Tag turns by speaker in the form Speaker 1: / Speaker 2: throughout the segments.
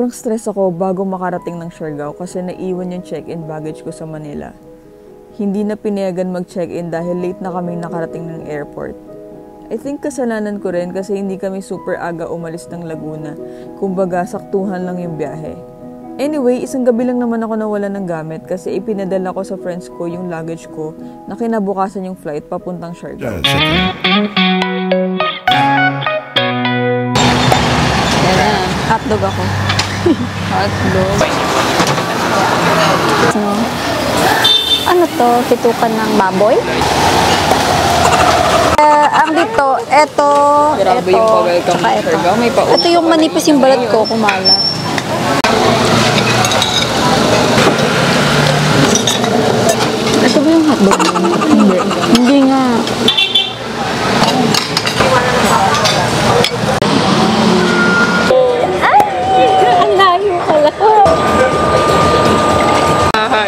Speaker 1: Sobrang stress ako bago makarating ng Siargao kasi naiwan yung check-in baggage ko sa Manila. Hindi na pinayagan mag-check-in dahil late na kaming nakarating ng airport. I think kasalanan ko rin kasi hindi kami super aga umalis ng Laguna. Kumbaga, saktuhan lang yung biyahe. Anyway, isang gabi lang naman ako nawala ng gamit kasi ipinadala ko sa friends ko yung luggage ko na kinabukasan yung flight papuntang Siargao.
Speaker 2: Hotdog ako. Hotdog. Ano to? Pitukan ng baboy? Ang dito, eto,
Speaker 1: Grabe
Speaker 2: eto,
Speaker 1: yung pa-welcome ng Siargao. May pa-welcome.
Speaker 2: Ito yung manipis yung balat ko, kumala. Ito ba yung hotdog? Hindi. Hindi nga.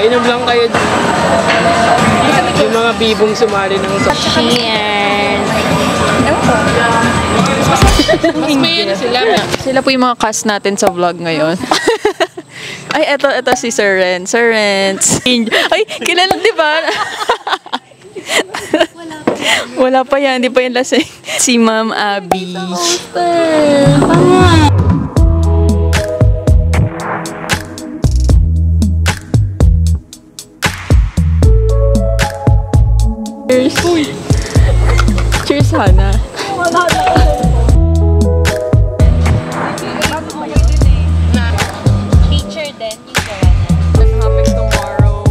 Speaker 1: Inom lang kayo. Yung mga bibong sumali ng
Speaker 2: Cheers!
Speaker 1: Mas may sila. Sila po yung mga cast natin sa vlog ngayon. Ay, eto si Sir Renz. Sir Renz. Ay, kilala, di ba? Wala pa yan. Di pa yung lasing. Si Ma'am Abby. Cheers! Cheers, Hana!
Speaker 2: Teacher din, yung Joanna.
Speaker 1: What happens tomorrow?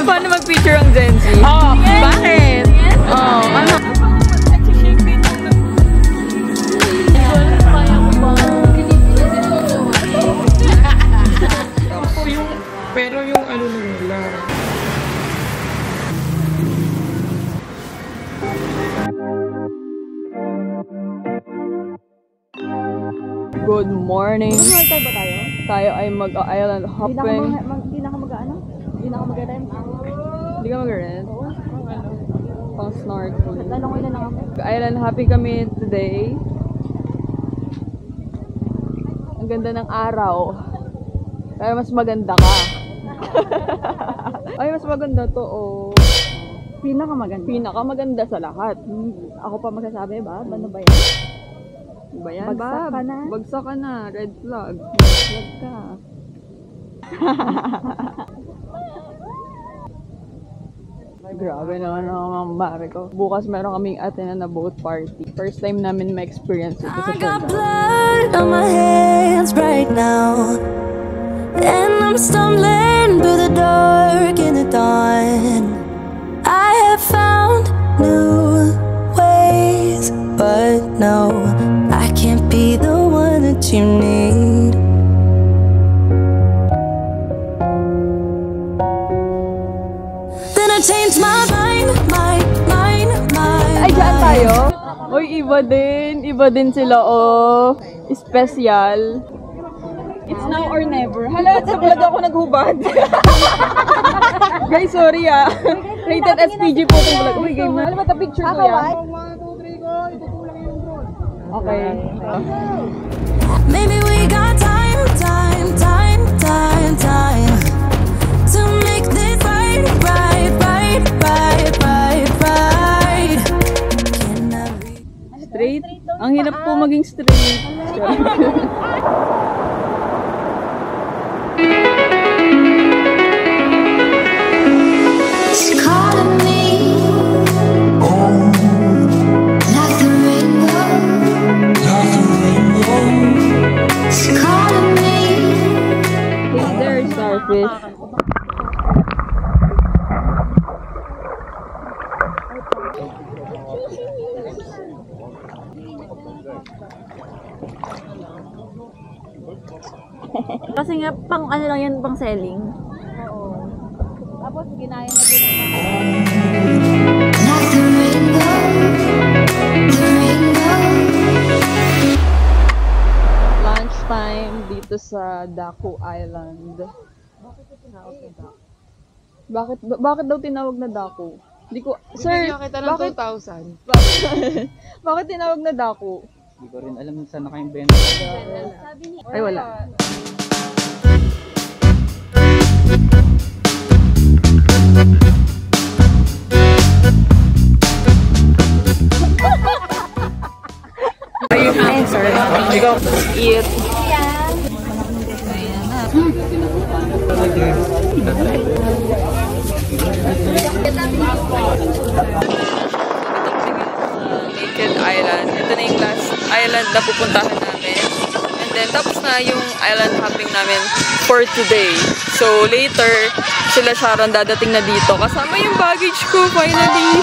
Speaker 1: Paano mag-picture ang Gen Z? Oh, bakit? Oh, ano? Pero yung ano nila. Good morning.
Speaker 2: Tayo ba tayo?
Speaker 1: Tayo ay mag-island hopping.
Speaker 2: Hindi na ka mag-ano? Hindi na ka mag-rent?
Speaker 1: Hindi ka mag-rent?
Speaker 2: Oo.
Speaker 1: Pang snorkeling.
Speaker 2: Lalungoy na lang ako.
Speaker 1: Island hopping kami today. Ang ganda ng araw. Kaya mas maganda ka. Ay, mas maganda to, oh.
Speaker 2: Pinakamaganda.
Speaker 1: Pinakamaganda sa lahat.
Speaker 2: Ako pa magsasabi ba? Ano ba yan?
Speaker 1: Ano ba yan,
Speaker 2: Bagsak
Speaker 1: Bab?
Speaker 2: ka na.
Speaker 1: Bagsak ka na. Red flag.
Speaker 2: Vlog ka.
Speaker 1: Grabe naman ang mare ko. Bukas meron kaming attend na boat party. First time namin ma-experience ito sa
Speaker 3: I got
Speaker 1: Siargao.
Speaker 3: blood on my hands right now, and I'm stumbling through the dark in the dawn. I have found new ways, but no, I can't be the one that you need. Then I changed my mind.
Speaker 1: Ay, dyan tayo? Uy, iba din sila, oh. Special. It's now or never. Hala, sa vlog ako naghubad. Guys, sorry ah. Rated SPG po itong vlog. Uy, game na. Alam mo, picture ko yan.
Speaker 4: 1, 2, 3, go! Itutulak yung drone.
Speaker 1: Okay.
Speaker 3: Maybe we got time to make this right.
Speaker 1: Straight? Ang hirap po maging straight.
Speaker 3: It's calling me, like the rainbow. It's calling me.
Speaker 1: Hey there, starfish.
Speaker 2: Kasi nga, pang ano lang yan, pang selling.
Speaker 4: Oo. Tapos, ginaya na din
Speaker 3: Like the rainbow, the rainbow.
Speaker 1: Lunchtime dito sa Daku Island. Bakit daw tinawag na Daku? Hindi ko, sir,
Speaker 4: Bigyan kita ng
Speaker 1: bakit
Speaker 4: 2,000.
Speaker 1: bakit tinawag na Daku?
Speaker 5: Hindi ko rin alam saan na kayong benta.
Speaker 1: Ay, wala. Ayun, sorry. Ikaw, eat. Naked Island. Ito na yung last island na pupuntahan namin. And then, tapos na yung island hopping namin for today. So, later, sila Sharon dadating na dito. Kasama yung baggage ko, finally.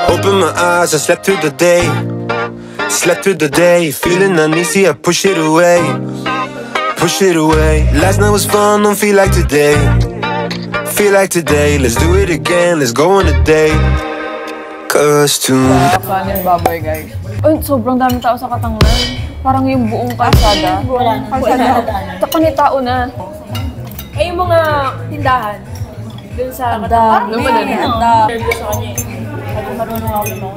Speaker 6: Open my eyes, I slept through the day. Slept through the day, feeling uneasy, I push it away. Push it away. Last night was fun, don't feel like today. Feel like today, let's do it again, let's go on a date. Cause tonight.
Speaker 1: Saan yung baboy, guys? Ay, sobrang daming tao sa Katanglan. Parang yung buong kalsada. Wala tao na.
Speaker 7: Eh, yung mga tindahan. Dun sa Katanglan.
Speaker 1: Doon pa din.
Speaker 7: Interview sa kanya eh. Sabi marunong ako ito.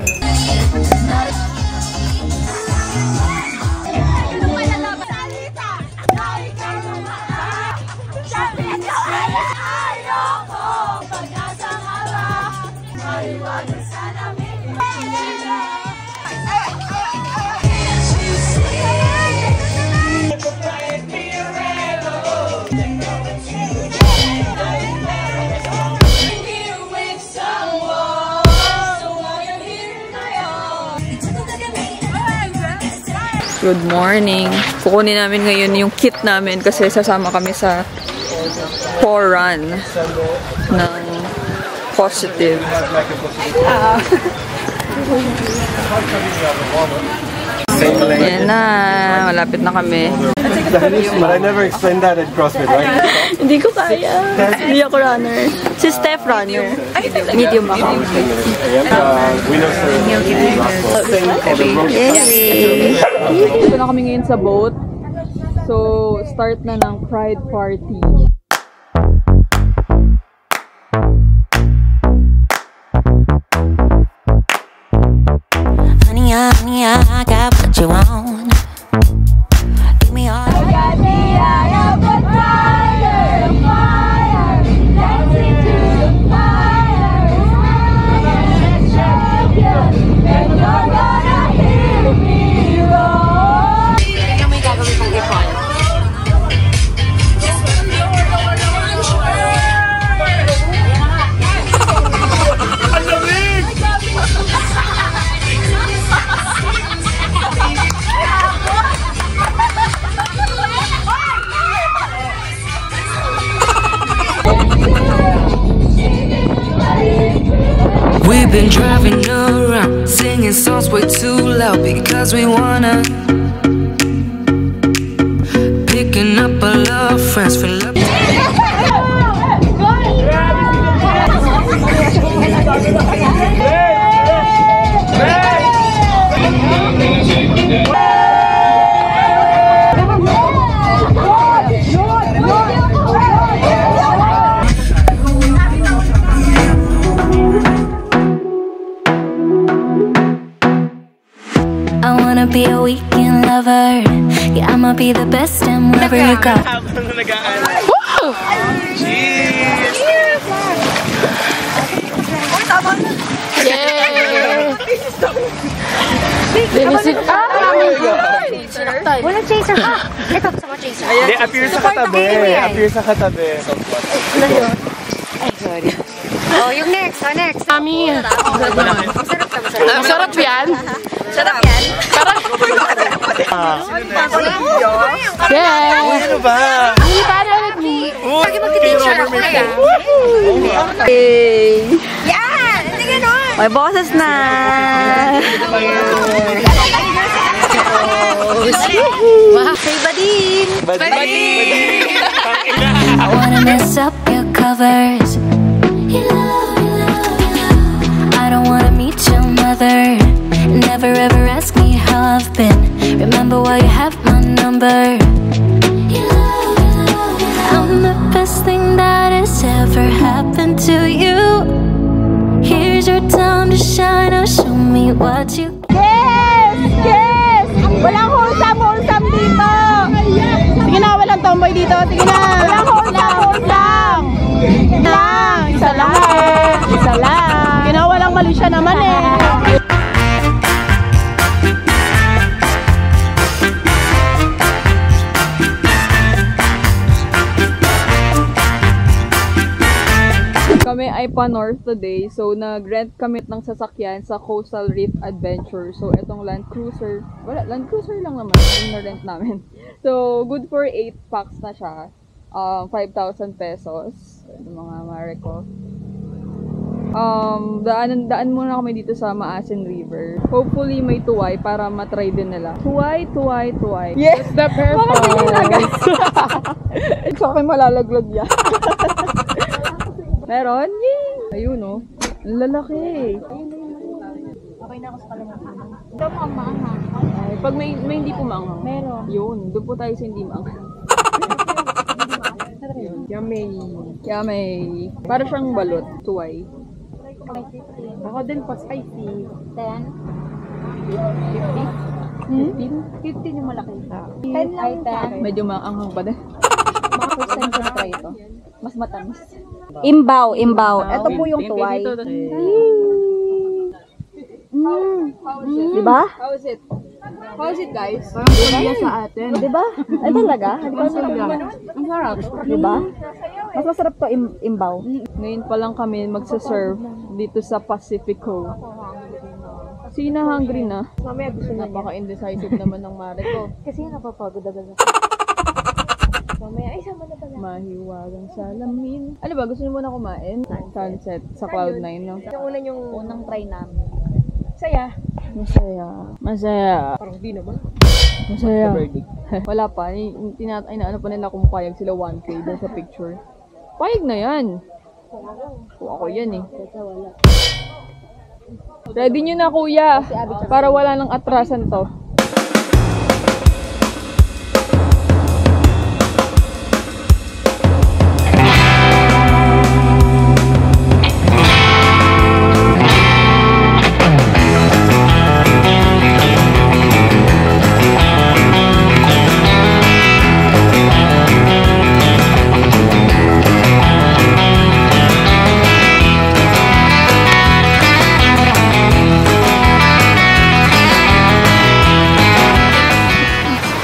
Speaker 1: Good morning. Kukunin namin ngayon yung kit namin kasi sasama kami sa core run ng positive. Yan na. Malapit na kami.
Speaker 8: But I never explained that at CrossFit, right?
Speaker 2: Hindi ko kaya. Hindi ako runner. Si Steph runner. Medium ako.
Speaker 1: Dito na kami ngayon sa boat. So, start na ng Pride Party.
Speaker 3: Honey, I got what you want. Give me all. I got the eye of a tiger, fire, dancing to the fire, champion, and you're gonna hear me roar. Kami gagawin pang ipon.
Speaker 9: We've been driving around, singing songs way too loud because we wanna. Picking up all our friends, fill up.
Speaker 3: Be a weekend lover. Yeah, I'ma be the best and whatever you got.
Speaker 2: Woo! Cheers! Yay! Dinisin.
Speaker 7: Walang chaser ka. Ito, gusto mo chaser.
Speaker 8: Hindi, appear sa katabi. Appear sa katabi.
Speaker 7: Ay, sorry. Oh, yung next. Oh, next.
Speaker 2: Mami. Masarap yan.
Speaker 7: Sarap yan.
Speaker 2: Parang... Yeah!
Speaker 8: Ano ba?
Speaker 2: Hindi pa ulit mo.
Speaker 7: Lagi mag-teacher ako kaya.
Speaker 1: Yay!
Speaker 7: Yan! Hindi ganon.
Speaker 1: May boses na!
Speaker 7: Wow. Say Badin!
Speaker 8: Badin!
Speaker 3: I wanna mess up your covers. I don't wanna meet your mother. Never ever ask me how I've been. Remember why you have my number. I'm the best thing that has ever happened to you. Here's your time to shine. Now show me what you.
Speaker 2: Yes! Yes!
Speaker 4: Walang wholesome dito. Sige na, walang tomboy dito. Sige na. Walang wholesome. Isa lang. Isa lang. Sige na, walang mali siya naman eh.
Speaker 1: Kami ay pa-north today, so nag-rent kami ng sasakyan sa Coastal Reef Adventure. So, itong Land Cruiser, wala, Land Cruiser lang naman yung na-rent namin. So, good for 8 packs na siya. 5,000 pesos. Yung mga mare ko. Daan muna kami dito sa Maasin River. Hopefully may tuway para matry din nila. Tuway. Yes! That's the purpose! Sa akin malalaglag yan. Meron? Yay! Ayun, oh. Ang lalaki.
Speaker 4: Okay na ako sa kalamangan. Ito po ang maanghang.
Speaker 1: Ay, pag may hindi po maanghang.
Speaker 4: Meron.
Speaker 1: Yun, doon po tayo sa hindi maanghang. Yummy. Para siyang balot. Tuway.
Speaker 4: Ako din po, spicy. 10? 50? 50 yung malaki. 10 lang sa akin.
Speaker 1: Medyo maanghang pa din.
Speaker 4: Mga first time ko na try ito. Mas matamis. Imbaw. Ito po yung tuway. Diba?
Speaker 1: How is it, guys?
Speaker 4: Parang sa atin. Diba? Ay talaga? Ang sarap. Diba? Mas masarap to imbaw.
Speaker 1: Ngayon pa lang kami magsaserve dito sa Pacifico. Sina hungry na.
Speaker 4: Mamaya gusto na
Speaker 1: Napaka-indecisive naman ng mare ko.
Speaker 4: Kasi napapagod agad ako. Mamaya, ay sama na pala.
Speaker 1: Mahiwagang salamin. Ano ba? Gusto niyo muna kumain? Sunset sa Cloud9, no?
Speaker 4: Yung unang try namin. Saya.
Speaker 1: Masaya.
Speaker 4: Parang di naman.
Speaker 1: Masaya. Wala pa. Inaano pa nila kung payag sila 1K doon sa picture. Payag na yan. Kung ako yan eh. Ready nyo na, kuya. Para wala nang atrasan to.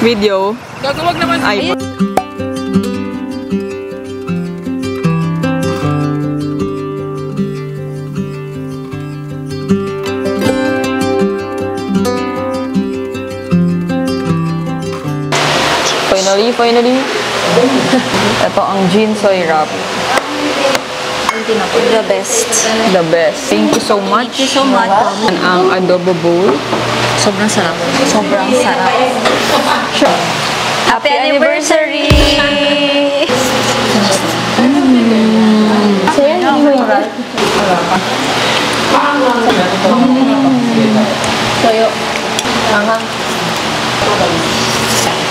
Speaker 1: Video.
Speaker 5: Gagawag naman.
Speaker 1: Ay. Finally. Ito ang Gin Soy Wrap.
Speaker 4: The best.
Speaker 1: The best. Thank you so much.
Speaker 4: Thank you so much.
Speaker 1: Ang adobo bowl.
Speaker 4: Sobrang sarap. Happy anniversary! Saya yung mura. Toyo. Anghang.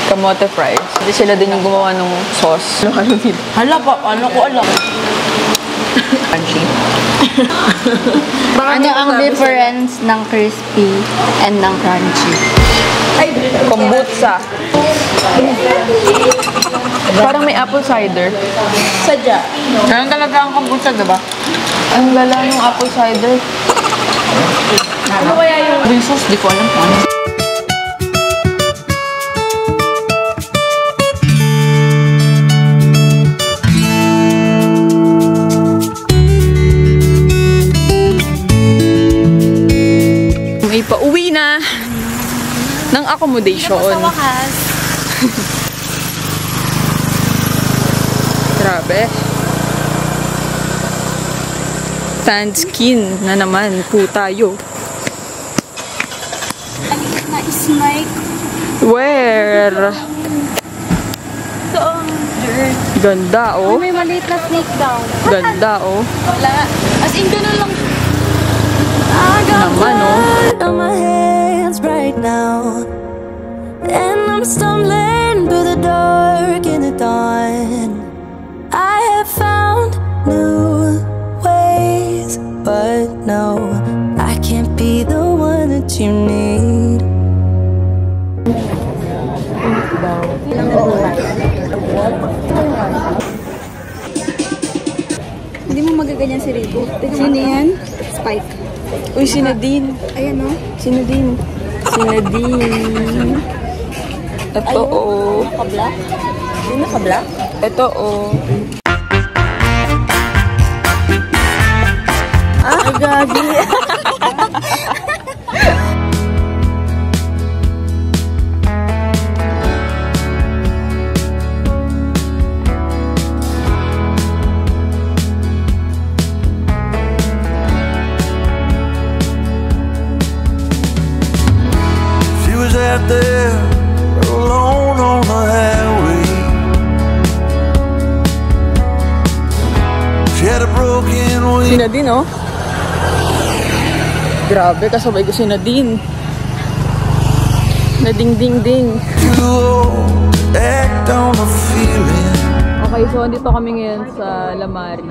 Speaker 1: Kamote fries. Hindi sila din yung gumawa ng sauce.
Speaker 4: Hala pa, ano ko alam.
Speaker 1: Crunchy.
Speaker 2: Ano ang difference ng crispy and ng crunchy?
Speaker 1: Ay, kombucha. Parang may apple cider.
Speaker 4: Sadya.
Speaker 1: Ganun talaga ang kombucha, diba? Ang lala ng apple cider.
Speaker 4: Ano kaya yung
Speaker 1: sauce? Di ko alam kung ano. May pauwi na ng accommodation.
Speaker 4: sa wakas?
Speaker 1: Grabe. Tandskin na naman po tayo.
Speaker 4: Na snake.
Speaker 1: Where? Ganda, oh.
Speaker 4: May maliit na snake daw.
Speaker 1: Ganda, oh.
Speaker 4: Wala. As in, ganun lang.
Speaker 1: Naman, oh.
Speaker 3: On my hands right now, and I'm stumbling through the dark in the dawn. I have found new ways, but no, I can't be the one that you need.
Speaker 2: Hindi mo magaganyan si Rico. Sino yan? Spike.
Speaker 1: Uy, si Nadine.
Speaker 2: Ayan o.
Speaker 1: Si Nadine. Si Nadine. Ito o.
Speaker 2: Nakabla? Hindi nakabla?
Speaker 1: Ito o.
Speaker 2: Ay, gagi.
Speaker 10: Out there alone on the highway. She had a broken wing.
Speaker 1: Si Nadine, oh. Grabe, kasabay ko si Nadine. Nading-ding-ding.
Speaker 10: Act on a feeling.
Speaker 1: Okay, so andito kami ngayon sa Lamari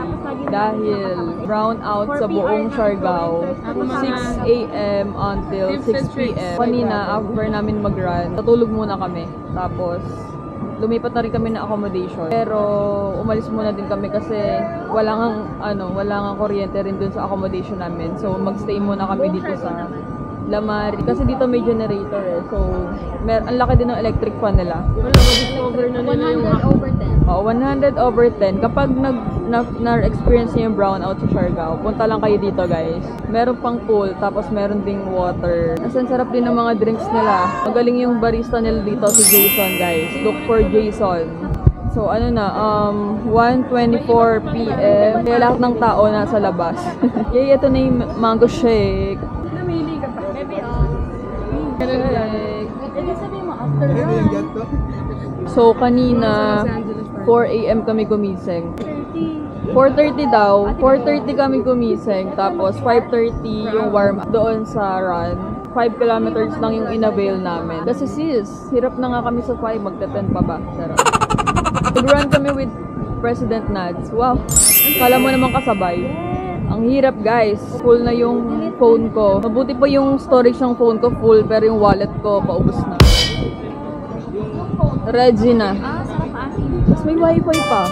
Speaker 1: dahil brown out sa buong Siargao 6 a.m. until 6 p.m. Kanina, after namin mag-run, natulog muna kami. Tapos, lumipat na rin kami ng accommodation. Pero, umalis muna din kami kasi wala nga kuryente rin dun sa accommodation namin. So, magstay muna kami dito sa Lamari. Kasi dito may generator eh. So, ang laki din ng electric fan nila. 100/10. Kapag na-experience niyo yung brownout sa Siargao, punta lang kayo dito guys. Meron pang pool, tapos meron ding water. Kasi ang sarap din ng mga drinks nila. Magaling yung barista nila dito, si Jason guys. Look for Jason. So ano na, 1:24 p.m. Kaya lahat ng tao nasa labas. Yay, ito na yung mango shake.
Speaker 2: Namili ka pa. Maybe,
Speaker 1: So, kanina, 4 a.m. kami gumising. 4:30 daw. 4:30 kami gumising. Tapos, 5:30 yung warm up doon sa run. 5 kilometers lang yung in-avail namin. Kasi sis, hirap na nga kami sa 5. Magta-10 pa ba? Sarap. Nag-run kami with President Nads. Wow. Kala mo naman kasabay. Ang hirap guys. Full na yung phone ko. Mabuti pa yung storage ng phone ko full, pero yung wallet ko paubos na. Regina. Tapos may wifi pa.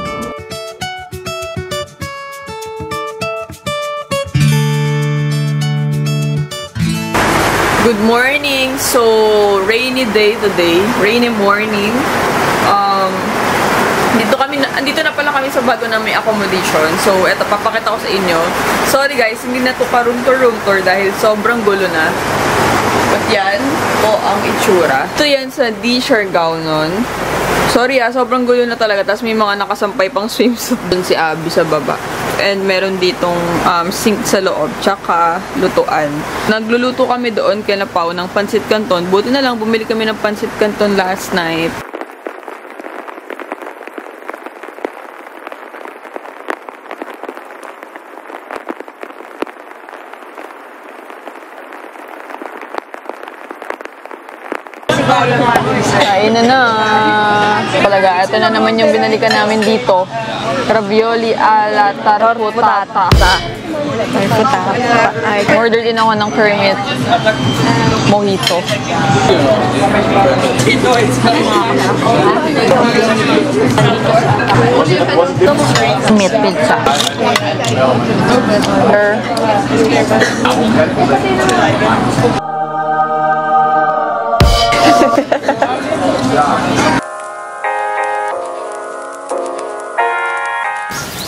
Speaker 1: Good morning! So, rainy day today. Rainy morning. Andito na pala kami sa bago na may accommodation. So, eto, papakita ko sa inyo. Sorry guys, hindi na to pa room tour dahil sobrang gulo na. But yan po ang itsura. Ito yan sa D. Siargao nun. Sorry sobrang gulo na talaga. Tapos may mga nakasampay pang swimsuit dun si Abby sa baba. And meron ditong sink sa loob. Tsaka lutuan. Nagluluto kami doon kay Pao ng Pancit Canton. Buti na lang bumili kami ng Pancit Canton last night. Kain na. Talaga, ito na naman yung binalikan namin dito. Ravioli ala tarputata. Order din ako ng Kermit mojito. Meat pizza.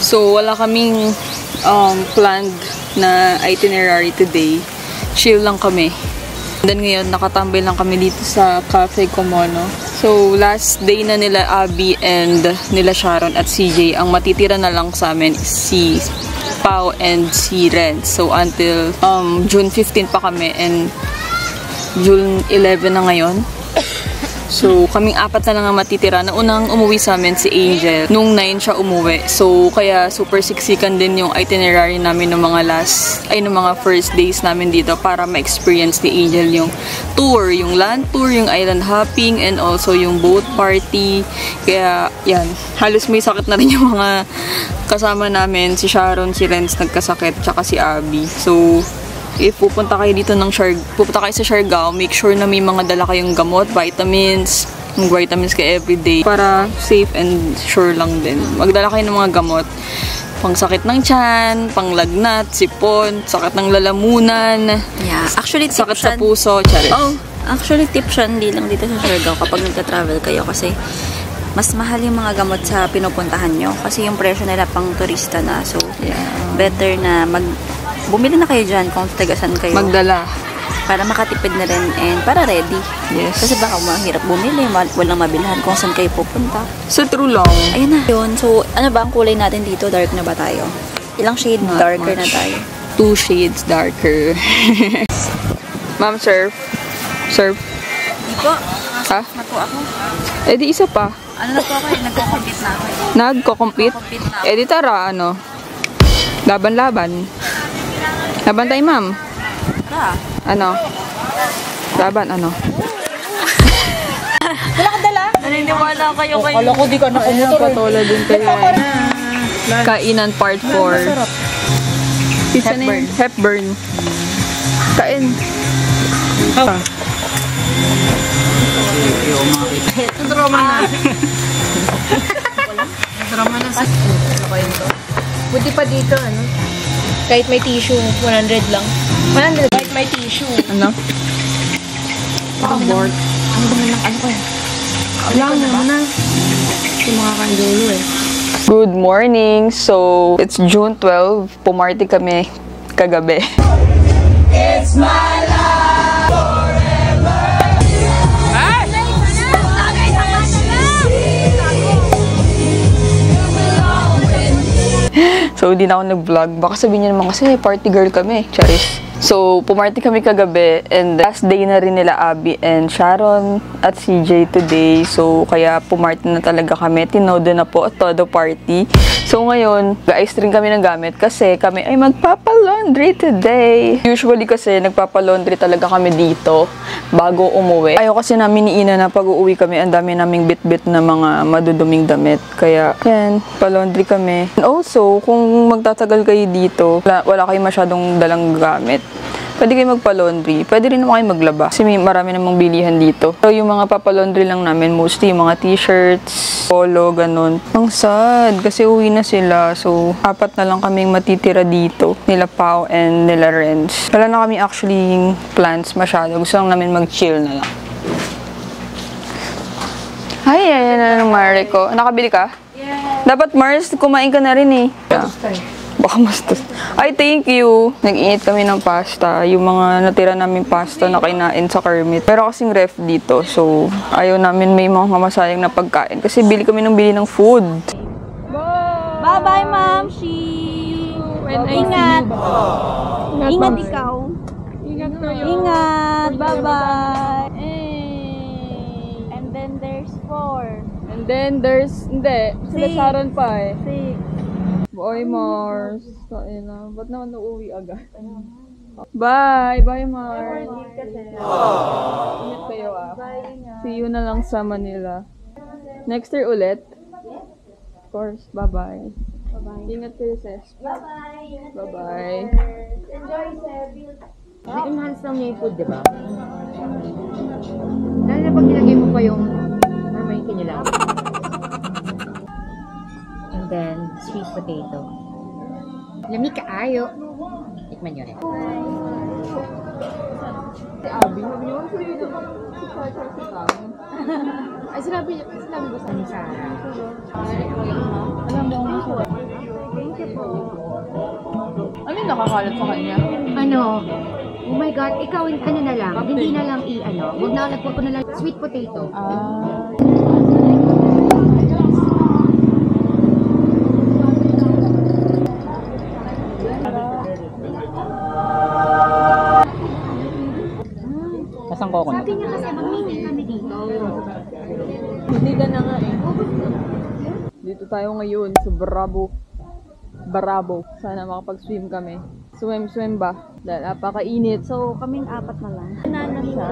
Speaker 1: So, wala kaming planned na itinerary today. Chill lang kami. Then ngayon, nakatambay lang kami dito sa Cafe Komono. So, last day na nila Abby and nila Sharon at CJ. Ang matitira na lang sa amin is si Pao and si Ren. So, until June 15 pa kami and June 11 na ngayon. So, kaming apat na lang ang matitira. Naunang umuwi sa amin si Angel. Nung 9 siya umuwi. So, kaya super siksikan din yung itinerary namin ng mga first days namin dito para ma-experience ni Angel yung tour, yung land tour, yung island hopping, and also yung boat party. Kaya, yan. Halos may sakit na rin yung mga kasama namin. Si Sharon, si Renz nagkasakit, tsaka si Abby. So, if pupunta kayo dito pupunta kayo sa Siargao, make sure na may mga dala kayong gamot, vitamins, Mag-vitamins ka everyday para safe and sure lang din. Magdala kayo ng mga gamot. Pang sakit ng tiyan, pang lagnat, sipon, sakit ng lalamunan.
Speaker 11: Yeah, actually
Speaker 1: sakit sa puso, charis.
Speaker 11: Oh, actually tip siya hindi lang dito sa Siargao kapag nagta-travel kayo kasi mas mahal yung mga gamot sa pinupuntahan nyo kasi yung presyo nila pang turista na. So, better na bumili na kayo dyan kung tagasan kayo.
Speaker 1: Magdala.
Speaker 11: Para makatipid na rin and para ready.
Speaker 1: Yes.
Speaker 11: Kasi baka mahirap bumili, walang mabilhan kung saan kayo pupunta.
Speaker 1: So, true long.
Speaker 11: Ayun na. Yun. So, ano ba ang kulay natin dito? Dark na ba tayo? Ilang shade darker na tayo?
Speaker 1: 2 shades darker. Ma'am, serve. Serve.
Speaker 11: Di po.
Speaker 1: Ha?
Speaker 11: Na po ako.
Speaker 1: Eh, di isa pa.
Speaker 11: Ano na po ako? Nagko-compete na ako.
Speaker 1: Nagko-compete? Eh, di tara, ano? Laban-laban. Laban tayo, ma'am.
Speaker 11: Tara.
Speaker 1: Ano? Laban, ano?
Speaker 11: Wala ka dala? Naniniwala kayo kayo.
Speaker 4: Kala ko di ka nakamotor.
Speaker 1: Patola din kayo. Kainan part 4.
Speaker 11: Hepburn.
Speaker 1: Hepburn. Kain.
Speaker 7: Drama na. Drama na. Buti pa dito, ano? Kahit may tissue, 100 lang. 100 kahit may tissue.
Speaker 1: Ano?
Speaker 7: Board. Ano ba lang? Ano ko yan? Wala naman na. Hindi makakadulo eh.
Speaker 1: Good morning. So, it's June 12. Pumarty kami kagabi.
Speaker 3: It's my love forever.
Speaker 1: So, hindi na ako nag-vlog. Baka sabihin niyo naman kasi party girl kami. Charis. So, pumarty kami kagabi and last day na rin nila Abby and Sharon at CJ today. So, kaya pumarty na talaga kami. Tinodo na po at todo party. So, ngayon, ga-ice rin kami ng gamit kasi kami ay magpapalaundry today. Usually kasi, nagpapalaundry talaga kami dito bago umuwi. Ayaw kasi namin ni Ina na pag-uuwi kami, ang dami naming bit-bit na mga maduduming damit. Kaya, yan, palaundry kami. And also, kung magtatagal kayo dito, wala kayo masyadong dalang gamit, pwede kayo magpa-laundry. Pwede rin naman kayo maglaba. Kasi may marami namang bilihan dito. So, yung mga papalaundry lang namin, mostly yung mga t-shirts, polo, ganun. Ang sad, kasi uwi na sila. So, 4 na lang kaming matitira dito. Nila Pao and nila Renz. Wala na kami actually plans masyado. Gusto lang namin mag-chill na lang. Ay, ayan na ng Mare ko. Nakabili ka? Yeah. Dapat, Mars, kumain ka na rin eh. Yeah. Baka mastos. Ay, thank you. Nag-init kami ng pasta. Yung mga natira namin pasta na kinain sa Kermit. Pero kasing ref dito. So, ayaw namin may mga masayang na pagkain. Kasi bili kami ng food.
Speaker 4: Bye-bye, Ma'am Shi. Ingat. Ingat ikaw.
Speaker 7: Ingat kayo.
Speaker 4: Ingat. Bye-bye. And then there's 4.
Speaker 1: And then there's, hindi. Sila Sharon pa eh.
Speaker 4: 6.
Speaker 1: Bye, Mars. Kain na. Ba't naman nauwi agad? Bye! Bye, Mars. Ingat kayo ah. See you na lang sa Manila. Next year ulit? Of course. Bye-bye. Ingat kayo, sis.
Speaker 4: Bye-bye.
Speaker 1: Bye-bye.
Speaker 4: Enjoy, Seville.
Speaker 7: Na-enhance lang niya yung food, di ba? Lalo na pag nilagay mo pa yung may kinilaw. And then, sweet potato. Lamig kaayo. Tikman nyo rin.
Speaker 1: Si Abby, sabi niyo, ang sweet naman si Chacha si Tang.
Speaker 7: Ay, sinabi ba sa ni Sarah?
Speaker 1: Alam mo,
Speaker 7: Thank you po.
Speaker 1: ano yung nakakalat sa kanya?
Speaker 7: Ano? Oh my God, ikaw, ano na lang, hindi na lang huwag na lagyan ko na lang sweet potato.
Speaker 5: Kasang coconut?
Speaker 7: Sabi niya kasi mag-meeting kami dito.
Speaker 1: Hindi ka na nga eh. Dito tayo ngayon sa Barabo. Sana makapag-swim kami. Swim ba? Dahil napakainit.
Speaker 4: So, kaming 4 na lang. Nana siya.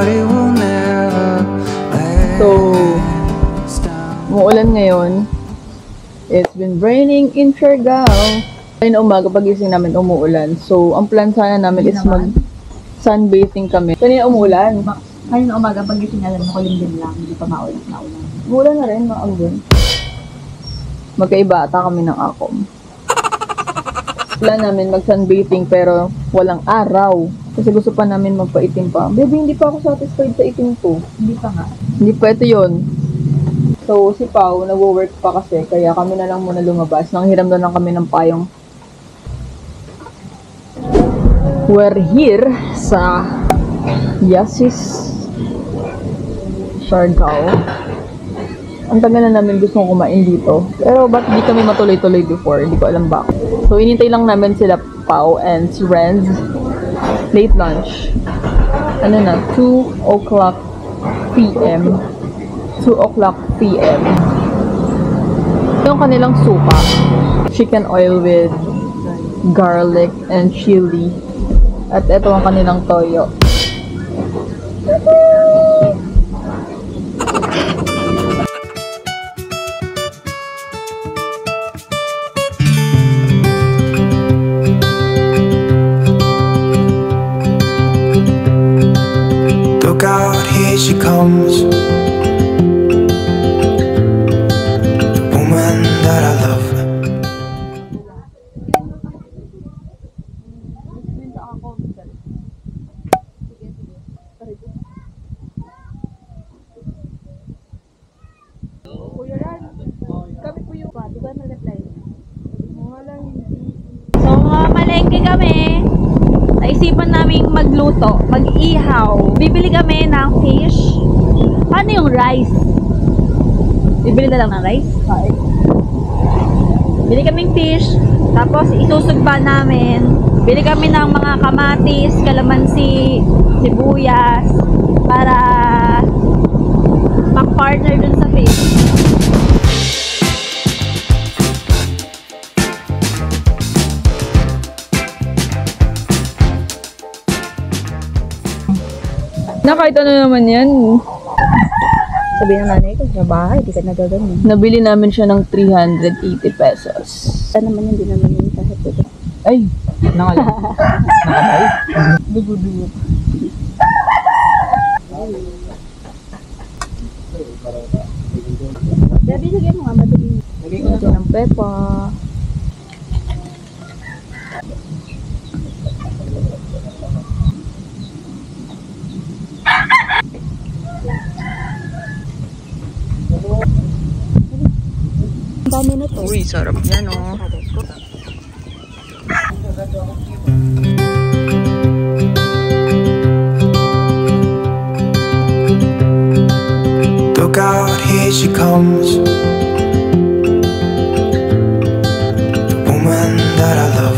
Speaker 10: but it will never
Speaker 1: So, umuulan ngayon. It's been raining in Siargao. Ngayon umaga, pagising namin umuulan. So, ang plan sana namin is mag-sunbathing kami. Kanina umuulan.
Speaker 2: Kanina umaga, pagising namin, makulim din lang. Hindi pa maulan.
Speaker 1: Umuulan na rin, maambon. Magkaiba ata kami ng akom. Plan namin mag-sunbathing pero walang araw. Kasi gusto pa namin magpaitim pa. Baby, hindi pa ako satisfied sa itim ko.
Speaker 2: Hindi pa nga.
Speaker 1: Hindi pa ito yun. So, si Pao, nag-work pa kasi. Kaya kami na lang muna lumabas. Nanghiram na lang kami ng payong. We're here sa Yasis Siargao. Ang tagal na namin gustong kumain dito. Pero ba't di kami matuloy-tuloy before? Hindi ko alam bakit. So, inintay lang namin sila Pao and si Renz. Late lunch. Ano na? 2 o'clock p.m. 2 o'clock p.m. Yung kanilang suka. Chicken oil with garlic and chili. At ito ang kanilang toyo.
Speaker 10: Look out, here she comes, the woman that I love.
Speaker 11: So, mga palengke kami. Naisipan naming magluto, mag-ihaw. Bibili kami ng fish. Paano yung rice? Bibili na lang ng rice? Bili kaming fish. Tapos, isusugba namin. Bili kami ng mga kamatis, kalamansi, sibuyas. Para mag-partner dun sa fish.
Speaker 1: Na kahit ano naman yan.
Speaker 2: Sabihin ng nanay ko, sa bahay, di ka nagaganon.
Speaker 1: Nabili namin siya ng 380 pesos.
Speaker 2: Saan naman yun, di naman yun kahit ito.
Speaker 1: Ay, nangalan. Nakatay. Dugo-dugo.
Speaker 2: Baby, lagyan mo nga, madali.
Speaker 1: Lagyan ng pepa.
Speaker 2: Dami na to.
Speaker 1: Uy, sarap yan, oh.
Speaker 10: Look out, here she comes, the woman that I love.